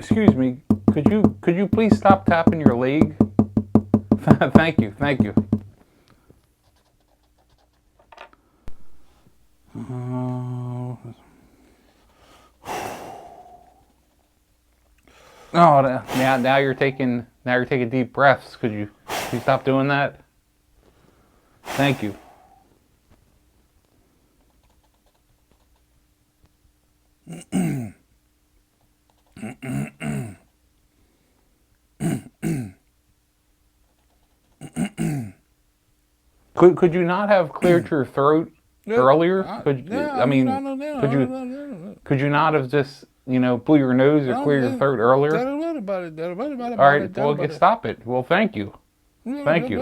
Excuse me. Could you please stop tapping your leg? Thank you. Thank you. Oh, now you're taking deep breaths. Could you stop doing that? Thank you. Could you not have cleared your throat earlier? Could you not have just blew your nose or clear your throat earlier? All right, well, stop it. Well, thank you. Thank you.